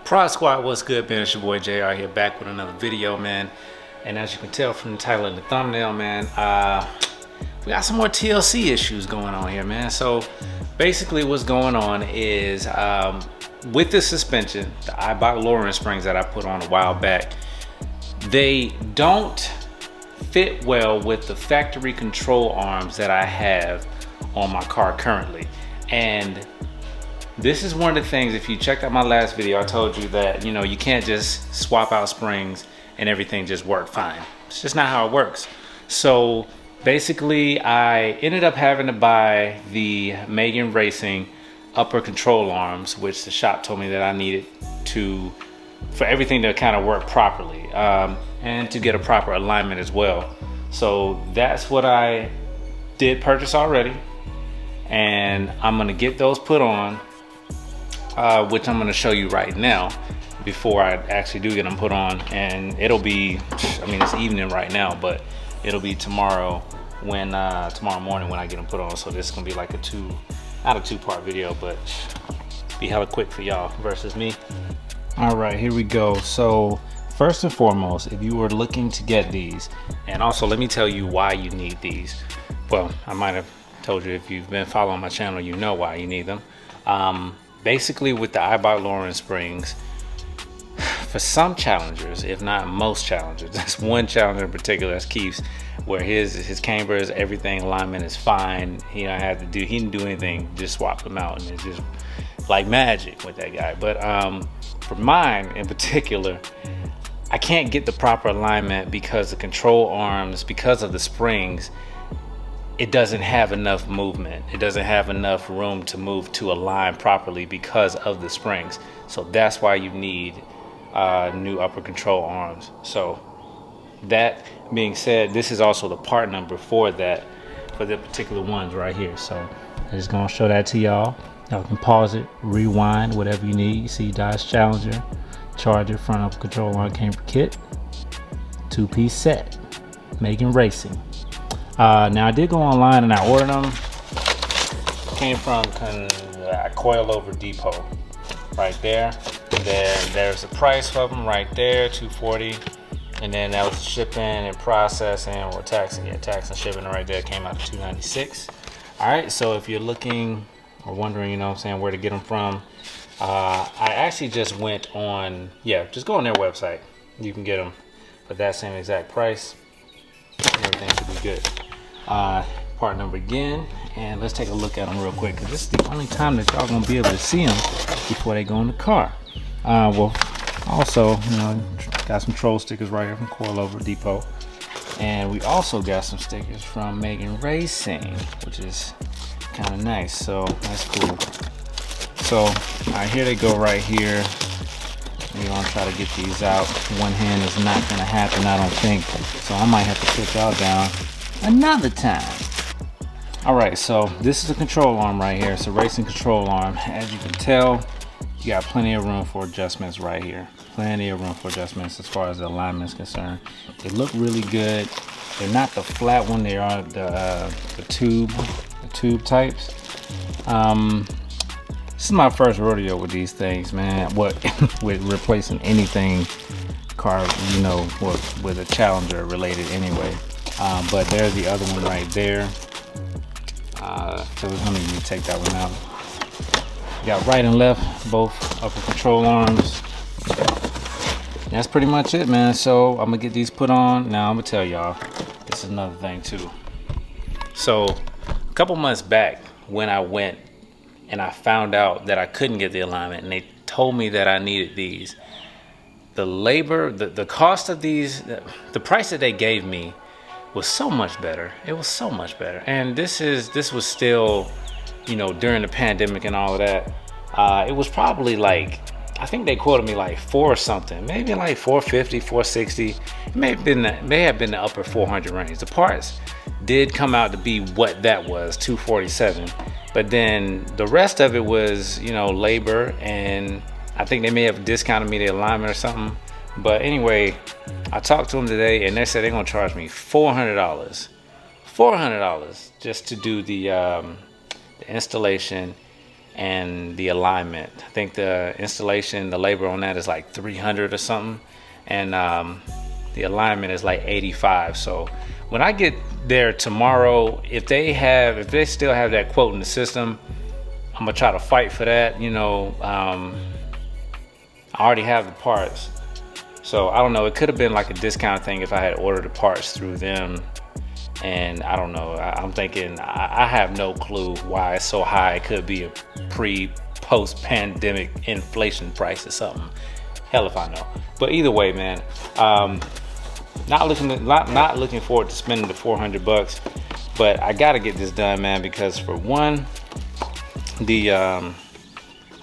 Prod Squad, what's good, man? It's your boy JR here, back with another video, man. And as you can tell from the title and the thumbnail, man, we got some more TLC issues going on here, man. So basically what's going on is with the suspension, the Eibach lowering springs that I put on a while back, they don't fit well with the factory control arms that I have on my car currently. And this is one of the things, if you checked out my last video, I told you that, you know, you can't just swap out springs and everything just work fine. It's just not how it works. So basically I ended up having to buy the Megan Racing upper control arms, which the shop told me that I needed for everything to kind of work properly, and to get a proper alignment as well. So that's what I did purchase already, and I'm gonna get those put on, which I'm gonna show you right now before I actually do get them put on. And it'll be, I mean, it's evening right now, but it'll be tomorrow morning when I get them put on. So this is gonna be like not a two-part video, but be hella quick for y'all versus me. All right, here we go. So first and foremost, if you were looking to get these, and also let me tell you why you need these. Well, I might have told you, if you've been following my channel, you know why you need them. Basically with the Eibach lowering springs, for some challengers, if not most challengers, that's one challenger in particular, that's Keith's, where his cambers, everything, alignment is fine. He didn't do anything, just swap them out, and it's just like magic with that guy. But for mine in particular, I can't get the proper alignment because the control arms, because of the springs, it doesn't have enough movement. It doesn't have enough room to move to align properly because of the springs. So that's why you need new upper control arms. So that being said, this is also the part number for the particular ones right here. So I'm just gonna show that to y'all. Y'all can pause it, rewind, whatever you need. You see Dodge Challenger, Charger, front upper control arm camber kit, 2-piece set, Megan Racing. Now I did go online and I ordered them. Came from Coilover Depot, right there. There's the price of them right there, $240, and then that was shipping and processing or taxing. Yeah, tax and shipping right there came out to $296. All right, so if you're looking or wondering, you know what I'm saying, where to get them from, I actually just went on, just go on their website. You can get them for that same exact price. Everything should be good. Part number again, and let's take a look at them real quick, because this is the only time that y'all gonna be able to see them before they go in the car. Well, also, you know, got some troll stickers right here from Coilover Depot, and we also got some stickers from Megan Racing, which is kind of nice. So that's cool. So all right, here they go right here. We're gonna try to get these out. One hand is not gonna happen, I don't think, so I might have to put y'all down another time. All right, so this is a control arm right here. It's a racing control arm. As you can tell, you got plenty of room for adjustments right here. Plenty of room for adjustments as far as the alignment is concerned. They look really good. They're not the flat one. They are the tube types. This is my first rodeo with these things, man. With replacing anything car, you know, with a Challenger related anyway. But there's the other one right there. So let me take that one out. You got right and left, both upper control arms. That's pretty much it, man. So I'm gonna get these put on. Now I'm gonna tell y'all, this is another thing too. So a couple months back, when I went and I found out that I couldn't get the alignment, and they told me that I needed these, the labor, the cost of these, the price that they gave me was so much better. It was so much better. And this was still, you know, during the pandemic and all of that. It was probably like, I think they quoted me like $4 or something, maybe like $450, $460. It may have been the upper 400 range. The parts did come out to be what that was, $247. But then the rest of it was, you know, labor, and I think they may have discounted me the alignment or something. But anyway, I talked to them today, and they said they're gonna charge me $400 just to do the installation and the alignment. I think the installation, the labor on that is like 300 or something, and the alignment is like 85. So when I get there tomorrow, if they still have that quote in the system, I'm gonna try to fight for that. You know, I already have the parts, so I don't know. It could have been like a discount thing if I had ordered the parts through them. And I don't know, I'm thinking, I have no clue why it's so high. It could be a post-pandemic inflation price or something. Hell if I know. But either way, man, not looking forward to spending the 400 bucks, but I gotta get this done, man, because for one, I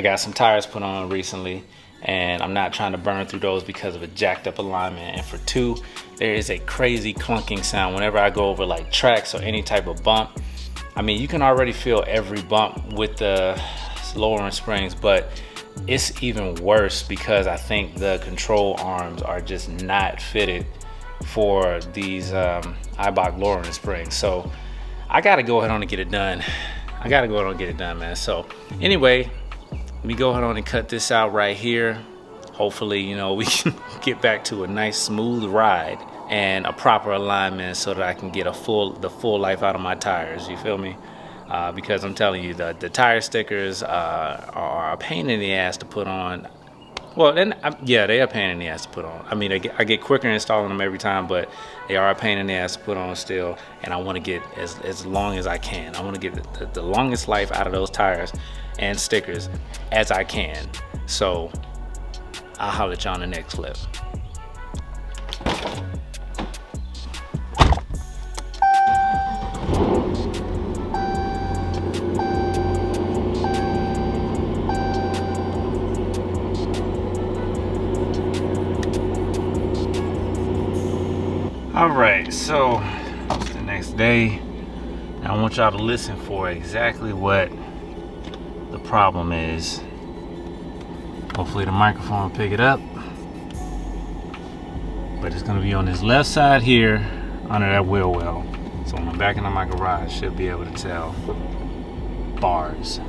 got some tires put on recently, and I'm not trying to burn through those because of a jacked up alignment. And for two, there is a crazy clunking sound whenever I go over like tracks or any type of bump. I mean, you can already feel every bump with the lowering springs, but it's even worse because I think the control arms are just not fitted for these Eibach lowering springs. So I gotta go ahead on and get it done. Man. So anyway, let me go ahead on and cut this out right here. Hopefully, you know, we can get back to a nice smooth ride and a proper alignment so that I can get the full life out of my tires. You feel me? Because I'm telling you, the tire stickers are a pain in the ass to put on. Well, then, yeah, they are a pain in the ass to put on. I mean, I get quicker installing them every time, but they are a pain in the ass to put on still. And I want to get as long as I can. I want to get the longest life out of those tires and stickers as I can. So I'll holler at you on the next clip. All right, so it's the next day. I want y'all to listen for exactly what the problem is. Hopefully the microphone will pick it up, but it's gonna be on this left side here under that wheel well. So when I'm backing on my garage, should be able to tell. Bars.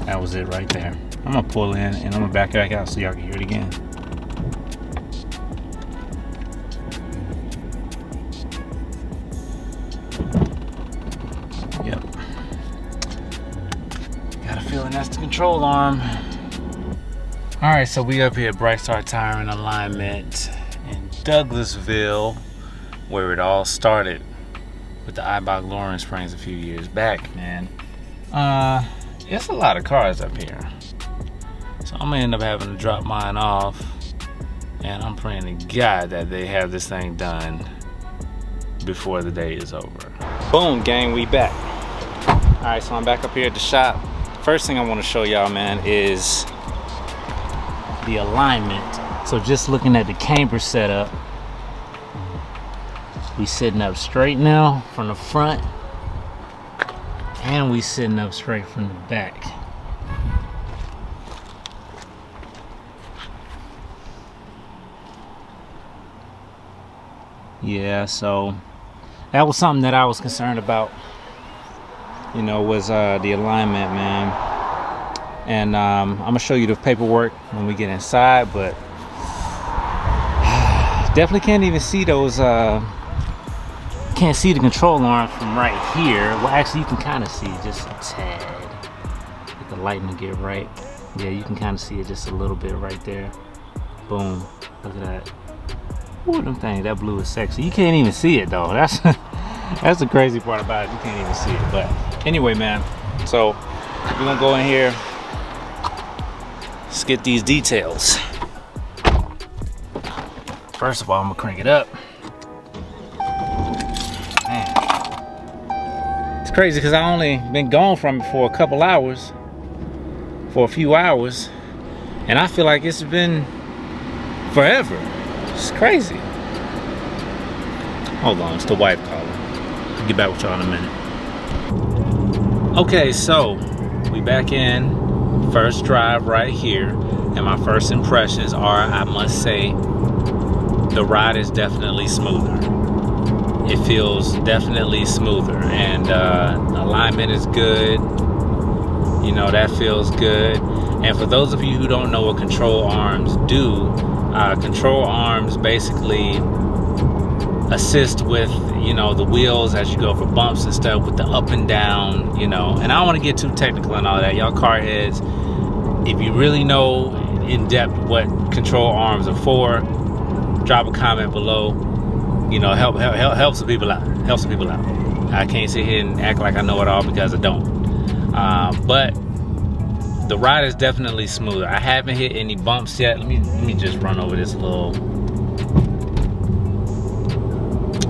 That was it right there. I'm gonna pull in and I'm gonna back out so y'all can hear it again. Yep. Got a feeling that's the control arm. All right, so we up here at Bright Star Tire and Alignment in Douglasville, where it all started with the Eibach lowering springs a few years back, man. It's a lot of cars up here. So I'm gonna end up having to drop mine off, and I'm praying to God that they have this thing done before the day is over. Boom, gang, we back. All right, so I'm back up here at the shop. First thing I want to show y'all, man, is the alignment. So just looking at the camber setup, we sitting up straight now from the front, and we sitting up straight from the back. Yeah, so that was something that I was concerned about, you know, was the alignment, man. And I'm gonna show you the paperwork when we get inside, but definitely can't even see those, can't see the control arm from right here. Well, actually you can kind of see just a tad. Get the lighting to get right. Yeah, you can kind of see it just a little bit right there. Boom, look at that. Ooh, them things, that blue is sexy. You can't even see it though. That's that's the crazy part about it. You can't even see it. But anyway, man, so we're gonna go in here, let's get these details. First of all, I'm gonna crank it up. Man, it's crazy because I only been gone from it for a few hours, and I feel like it's been forever. It's crazy. Hold on, it's the wife calling. I'll get back with y'all in a minute. Okay, so we back in. First drive right here, and my first impressions are, I must say, the ride is definitely smoother. it feels definitely smoother, and alignment is good. You know, that feels good. And for those of you who don't know what control arms do, control arms basically assist with, you know, the wheels as you go for bumps and stuff, with the up and down, you know. And I don't want to get too technical and all that. Y'all car heads, if you really know in depth what control arms are for, drop a comment below. You know, help some people out. Help some people out. I can't sit here and act like I know it all, because I don't. But the ride is definitely smoother. I haven't hit any bumps yet. Let me just run over this little.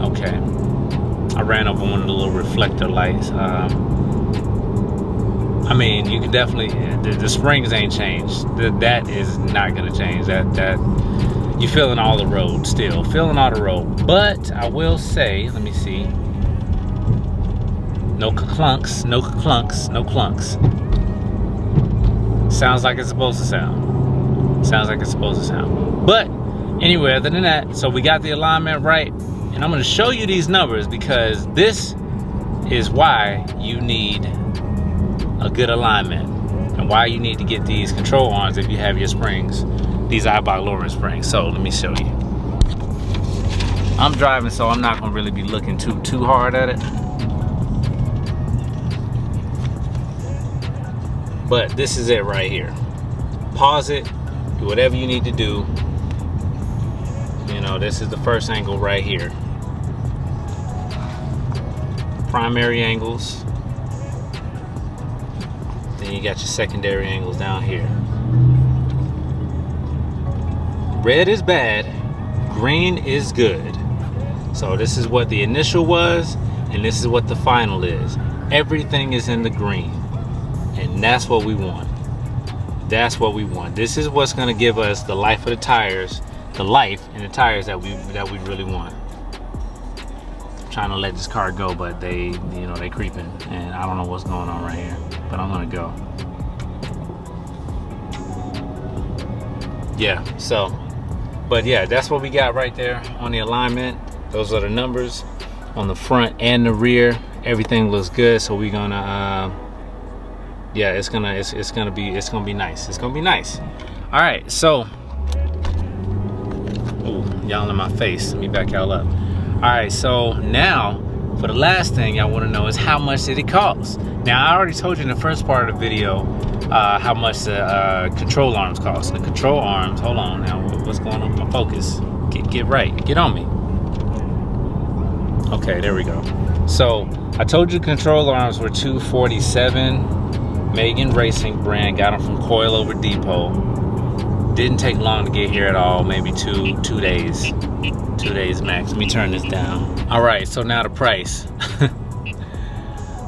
Okay, I ran over one of the little reflector lights. I mean, you can definitely, the springs ain't changed. That is not gonna change. That you feeling all the road still, feeling all the road. But I will say, let me see. No clunks, no clunks, no clunks. Sounds like it's supposed to sound. Sounds like it's supposed to sound. But anyway, other than that, so we got the alignment right. And I'm gonna show you these numbers, because this is why you need a good alignment, and why you need to get these control arms if you have your springs, these eyeball lowering springs. So let me show you. I'm driving, so I'm not gonna really be looking too hard at it. But this is it right here. Pause it, do whatever you need to do. You know, this is the first angle right here. Primary angles. Then you got your secondary angles down here. Red is bad, green is good. So this is what the initial was, and this is what the final is. Everything is in the green. And that's what we want. That's what we want. This is what's gonna give us the life of the tires, the life in the tires that we really want. I'm trying to let this car go, but they creeping, and I don't know what's going on right here, but I'm gonna go. Yeah, so, but yeah, that's what we got right there on the alignment. Those are the numbers on the front and the rear. Everything looks good, so we're gonna yeah, it's gonna be nice. It's gonna be nice. All right, so, oh, y'all in my face. Let me back y'all up. All right, so now for the last thing y'all want to know is how much did it cost? Now I already told you in the first part of the video how much the control arms cost. The control arms. Hold on now. What's going on? My focus. Get right. Get on me. Okay, there we go. So I told you control arms were $247. Megan Racing brand, got them from Coilover Depot. Didn't take long to get here at all, maybe two days. 2 days max. Let me turn this down. All right, so now the price.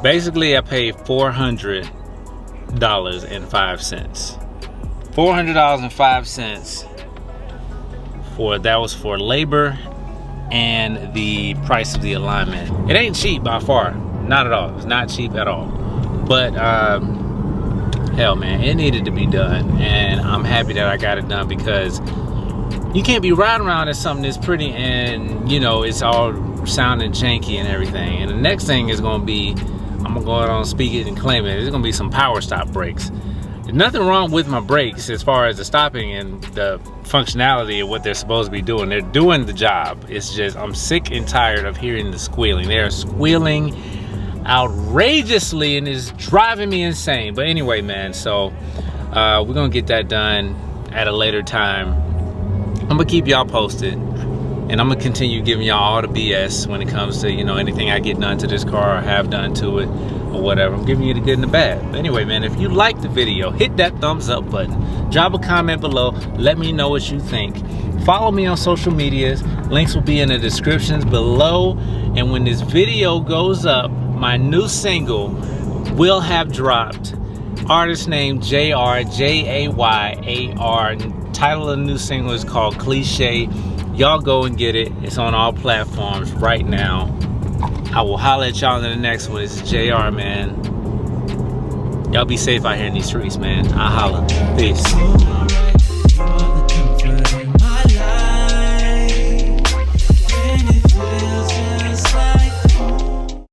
Basically, I paid $400.05. $400.05 for, that was for labor and the price of the alignment. It ain't cheap by far, not at all. It's not cheap at all. But hell, man, it needed to be done, and I'm happy that I got it done, because you can't be riding around in something that's pretty and, you know, it's all sounding janky and everything. And the next thing is going to be, I'm going to go out on speak it and claim it, there's going to be some power stop brakes. There's nothing wrong with my brakes as far as the stopping and the functionality of what they're supposed to be doing. They're doing the job. It's just, I'm sick and tired of hearing the squealing. They're squealing outrageously, and it's driving me insane. But anyway, man, so we're gonna get that done at a later time. I'm gonna keep y'all posted, and I'm gonna continue giving y'all all the BS when it comes to, you know, anything I get done to this car or have done to it or whatever. I'm giving you the good and the bad. But anyway, man, if you like the video, hit that thumbs up button, drop a comment below, let me know what you think. Follow me on social medias, links will be in the descriptions below. And when this video goes up, my new single will have dropped. Artist name JR, Jayar. Title of the new single is called Cliche. Y'all go and get it. It's on all platforms right now. I will holler at y'all in the next one. It's JR, man. Y'all be safe out here in these streets, man. I'll holler. Peace.